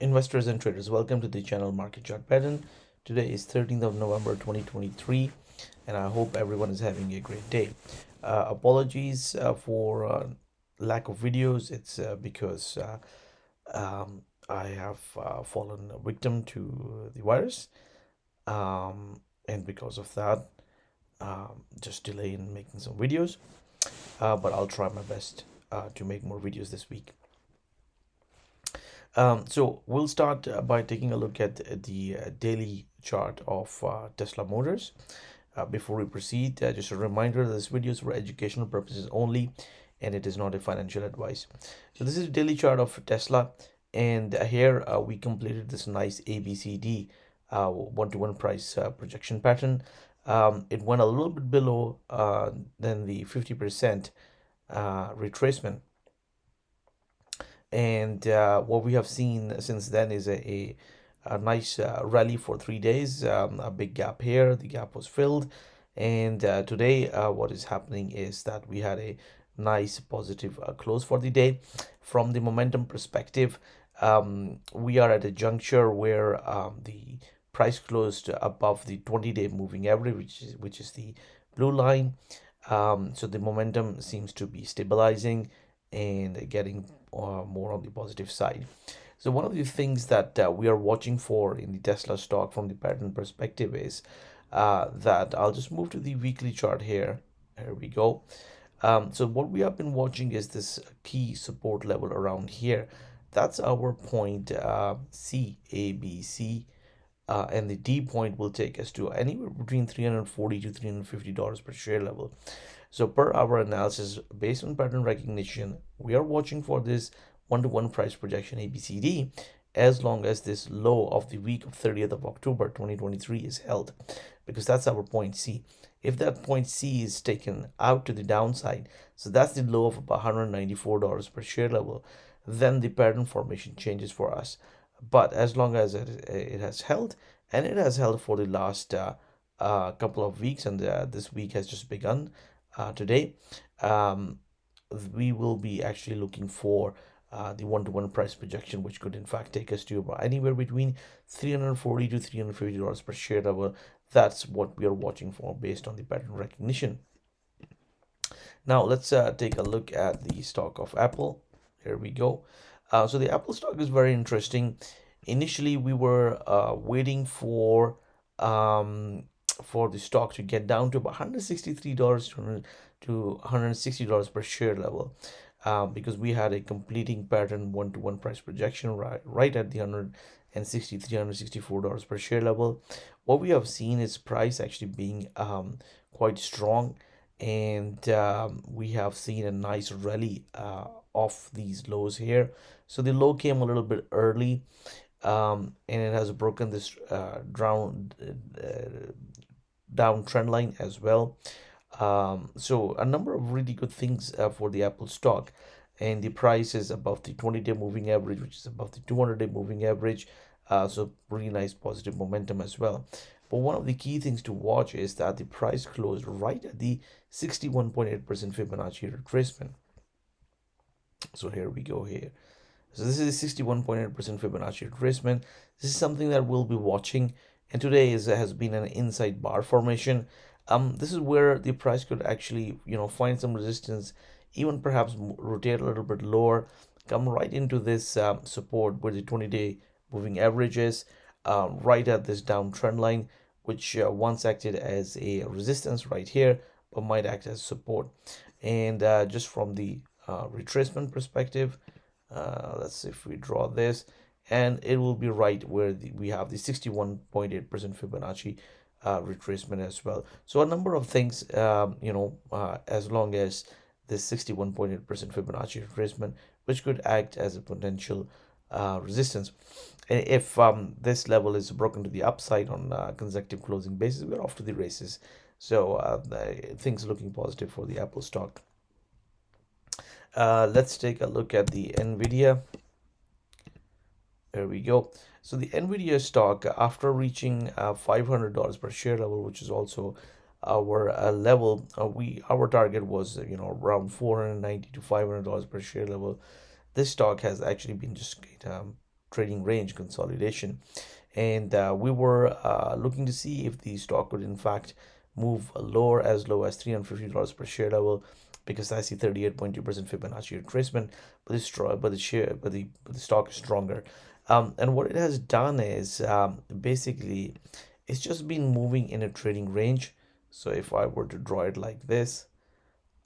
Investors and traders, welcome to the channel Market Chart Pattern. Today is 13th of November 2023, and I hope everyone is having a great day. Apologies for lack of videos. It's because I have fallen a victim to the virus, and because of that, just delay in making some videos. But I'll try my best to make more videos this week. So we'll start by taking a look at the daily chart of Tesla Motors. Before we proceed, just a reminder that this video is for educational purposes only, and it is not a financial advice. So this is the daily chart of Tesla, and here we completed this nice ABCD one-to-one price projection pattern. It went a little bit below than the 50% retracement. And what we have seen since then is a nice rally for 3 days, a big gap here. The gap was filled. And today, what is happening is that we had a nice positive close for the day. From the momentum perspective, we are at a juncture where the price closed above the 20-day moving average, which is the blue line. So the momentum seems to be stabilizing and getting more on the positive side. So one of the things that we are watching for in the Tesla stock from the pattern perspective is that I'll just move to the weekly chart here. Here we go. So what we have been watching is this key support level around here. That's our point C, A, B, C. And the D point will take us to anywhere between $340 to $350 per share level. So per our analysis, based on pattern recognition, we are watching for this one-to-one price projection ABCD as long as this low of the week of 30th of October 2023 is held, because that's our point C. If that point C is taken out to the downside, so that's the low of about $194 per share level, then the pattern formation changes for us. But as long as it has held, and it has held for the last couple of weeks, and this week has just begun today, we will be actually looking for the one-to-one price projection, which could in fact take us to about anywhere between $340 to $350 per share level. That's what we are watching for based on the pattern recognition. Now let's take a look at the stock of Apple. Here we go. So the Apple stock is very interesting. Initially, we were waiting for the stock to get down to about $163 to $160 per share level, because we had a completing pattern one-to-one price projection right at the $163, $164 per share level. What we have seen is price actually being quite strong, and we have seen a nice rally off these lows here. So the low came a little bit early, and it has broken this down trend line as well. So a number of really good things for the Apple stock, and the price is above the 20-day moving average, which is above the 200-day moving average. So really nice positive momentum as well. But one of the key things to watch is that the price closed right at the 61.8% Fibonacci retracement. So here we go here. So this is a 61.8% Fibonacci retracement. This is something that we'll be watching. And today has been an inside bar formation. This is where the price could actually, find some resistance, even perhaps rotate a little bit lower, come right into this support where the 20-day moving averages, right at this downtrend line, which once acted as a resistance right here, but might act as support. And just from the retracement perspective, let's see if we draw this, and it will be right where we have the 61.8% Fibonacci retracement as well. So a number of things, as long as this 61.8% Fibonacci retracement, which could act as a potential resistance. And if this level is broken to the upside on consecutive closing basis, we're off to the races. So things looking positive for the Apple stock. Let's take a look at the NVIDIA. There we go. So the NVIDIA stock, after reaching $500 per share level, which is also our level, our target was around $490 to $500 per share level. This stock has actually been just trading range consolidation, and we were looking to see if the stock could in fact move lower, as low as $350 per share level, because I see 38.2% Fibonacci retracement, but the stock is stronger. And what it has done is basically it's just been moving in a trading range. So if I were to draw it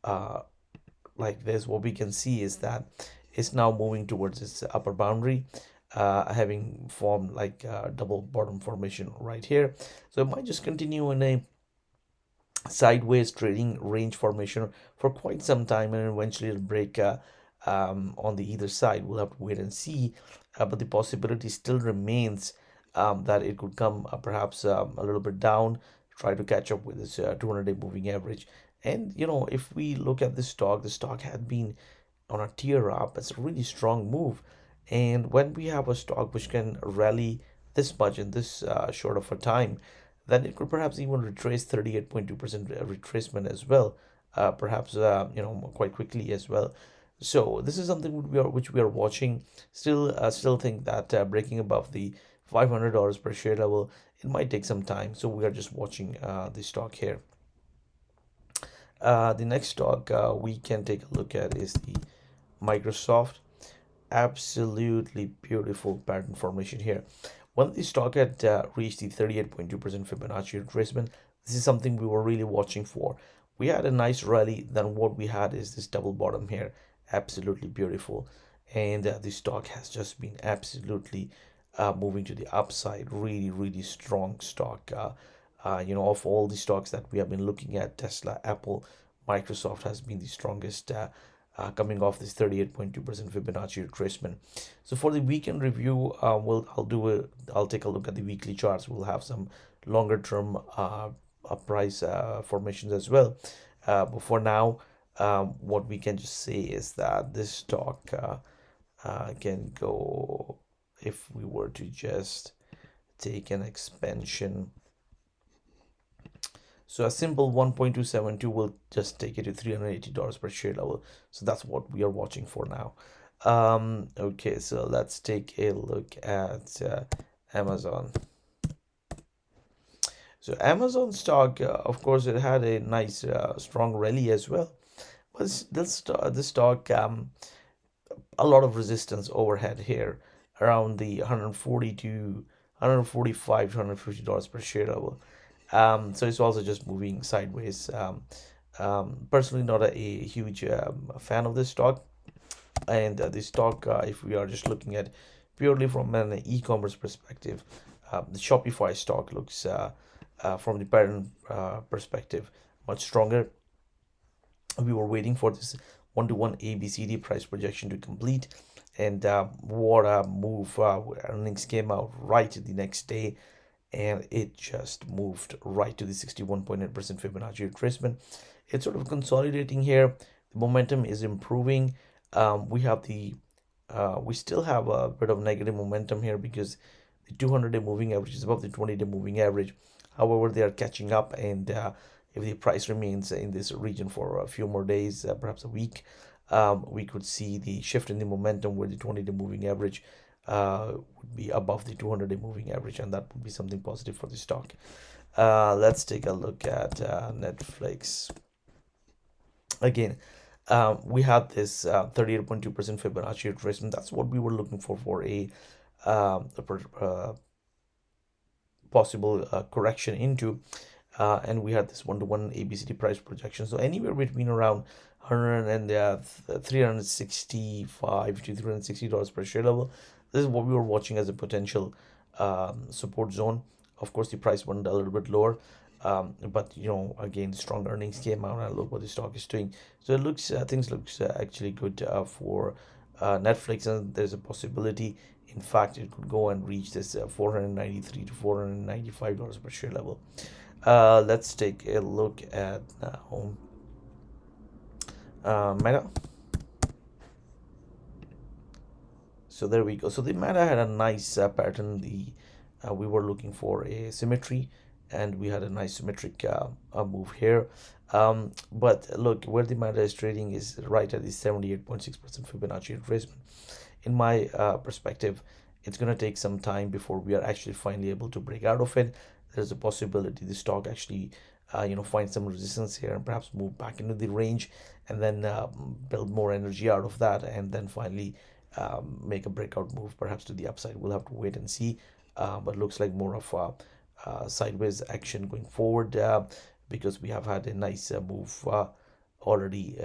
uh, like this, what we can see is that it's now moving towards its upper boundary, having formed like a double bottom formation right here. So it might just continue in a sideways trading range formation for quite some time, and eventually it'll break on the either side. We'll have to wait and see, but the possibility still remains that it could come perhaps a little bit down, try to catch up with this 200-day moving average. And if we look at this stock, the stock had been on a tear up. It's a really strong move, and when we have a stock which can rally this much in this short of a time, then it could perhaps even retrace 38.2% retracement as well, perhaps quite quickly as well. So this is something which we are watching. Still think that breaking above the $500 per share level, it might take some time. So we are just watching the stock here. The next stock we can take a look at is the Microsoft. Absolutely beautiful pattern formation here. When the stock had reached the 38.2% Fibonacci retracement, this is something we were really watching for. We had a nice rally. Then what we had is this double bottom here. Absolutely beautiful. And the stock has just been absolutely moving to the upside. Really, really strong stock. Of all the stocks that we have been looking at, Tesla, Apple, Microsoft has been the strongest, coming off this 38.2% Fibonacci retracement. So for the weekend review, I'll take a look at the weekly charts. We'll have some longer term price formations as well. But for now, what we can just say is that this stock can go, if we were to just take an expansion. So a simple 1.272 will just take it to $380 per share level. So that's what we are watching for now. Okay, so let's take a look at Amazon. So Amazon stock, of course, it had a nice strong rally as well. But this stock, a lot of resistance overhead here around the 140 to 145 to $150 per share level. So it's also just moving sideways. Personally, not a huge fan of this stock. And this stock, if we are just looking at purely from an e-commerce perspective, the Shopify stock looks, from the pattern perspective, much stronger. We were waiting for this one-to-one ABCD price projection to complete, and what a move! Earnings came out right the next day, and it just moved right to the 61.8% Fibonacci retracement. It's sort of consolidating here. The momentum is improving. We still have a bit of negative momentum here because the 200-day moving average is above the 20-day moving average. However, they are catching up, and if the price remains in this region for a few more days, perhaps a week, we could see the shift in the momentum where the 20-day moving average would be above the 200-day moving average, and that would be something positive for the stock. Let's take a look at Netflix. Again, we had this 38.2% Fibonacci retracement. That's what we were looking for a possible correction into. And we had this one-to-one ABCD price projection. So anywhere between around 100 and $365 to $360 per share level. This is what we were watching as a potential support zone. Of course, the price went a little bit lower, but again, strong earnings came out, and look what the stock is doing. So it looks things looks actually good for Netflix, and there's a possibility. In fact, it could go and reach this $493 to $495 per share level. Let's take a look at now Meta. So there we go. So the Meta had a nice pattern. We were looking for a symmetry, and we had a nice symmetric move here. But look, where the Meta is trading is right at the 78.6% Fibonacci retracement. In my perspective, it's going to take some time before we are actually finally able to break out of it. There's a possibility the stock actually find some resistance here and perhaps move back into the range, and then build more energy out of that, and then finally make a breakout move perhaps to the upside. We'll have to wait and see, but looks like more of a sideways action going forward, because we have had a nice move already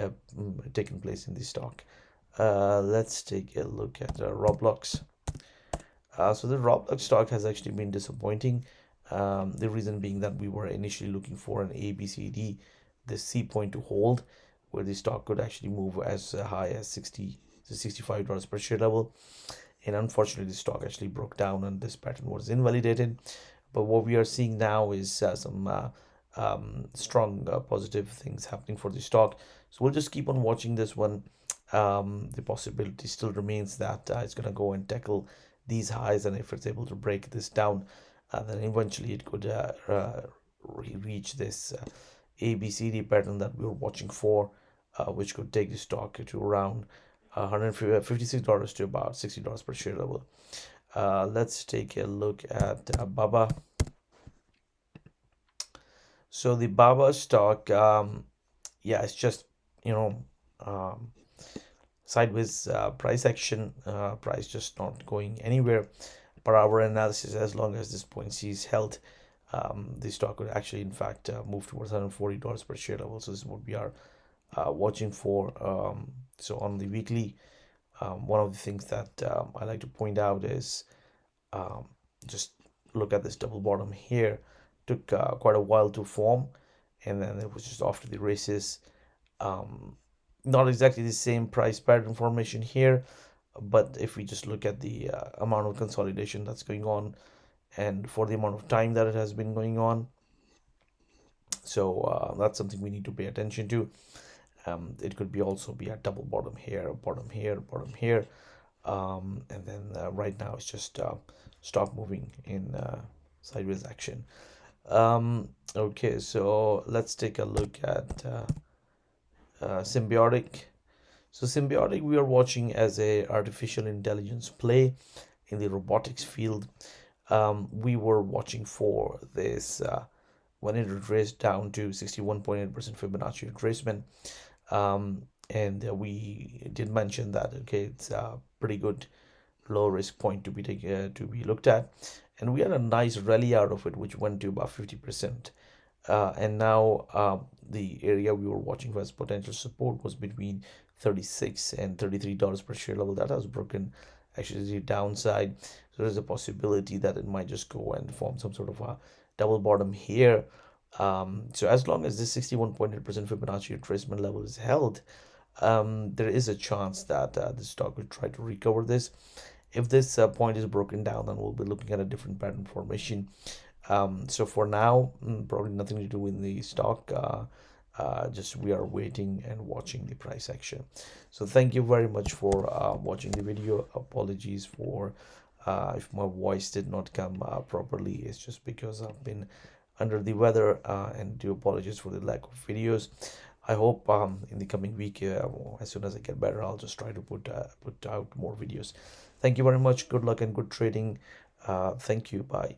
taken place in the stock. Let's take a look at Roblox. So the Roblox stock has actually been disappointing. The reason being that we were initially looking for an ABCD, the C point to hold, where the stock could actually move as high as 60 to $65 per share level. And unfortunately, the stock actually broke down and this pattern was invalidated. But what we are seeing now is some strong positive things happening for the stock. So we'll just keep on watching this one. The possibility still remains that it's going to go and tackle these highs, and if it's able to break this down, then eventually it could reach this ABCD pattern that we were watching for, which could take the stock to around $156 to about $60 per share level. Let's take a look at BABA. So the BABA stock, yeah, it's just sideways price action, price just not going anywhere. Per our analysis, as long as this point C is held, the stock would actually in fact move towards $140 per share level. So this is what we are watching for. So on the weekly, one of the things that I like to point out is just look at this double bottom here. Took quite a while to form, and then it was just off to the races. Not exactly the same price pattern formation here, but if we just look at the amount of consolidation that's going on, and for the amount of time that it has been going on, so that's something we need to pay attention to. It could be also be a double bottom here, bottom here, bottom here, and then right now it's just stock moving in sideways action. Okay, so let's take a look at Symbiotic. So Symbiotic we are watching as a artificial intelligence play in the robotics field. We were watching for this when it retraced down to 61.8% Fibonacci retracement, and we did mention that okay, it's a pretty good low risk point to be looked at, and we had a nice rally out of it, which went to about 50%. And now the area we were watching for as potential support was between $36 and $33 per share level. That has broken actually the downside. So there's a possibility that it might just go and form some sort of a double bottom here. So as long as this 61.8% Fibonacci retracement level is held, there is a chance that the stock will try to recover this. If this point is broken down, then we'll be looking at a different pattern formation. So for now, probably nothing to do in the stock. Just we are waiting and watching the price action. So thank you very much for watching the video. Apologies for if my voice did not come properly. It's just because I've been under the weather, and do apologize for the lack of videos. I hope in the coming week, as soon as I get better, I'll just try to put out more videos. Thank you very much. Good luck and good trading. Thank you. Bye.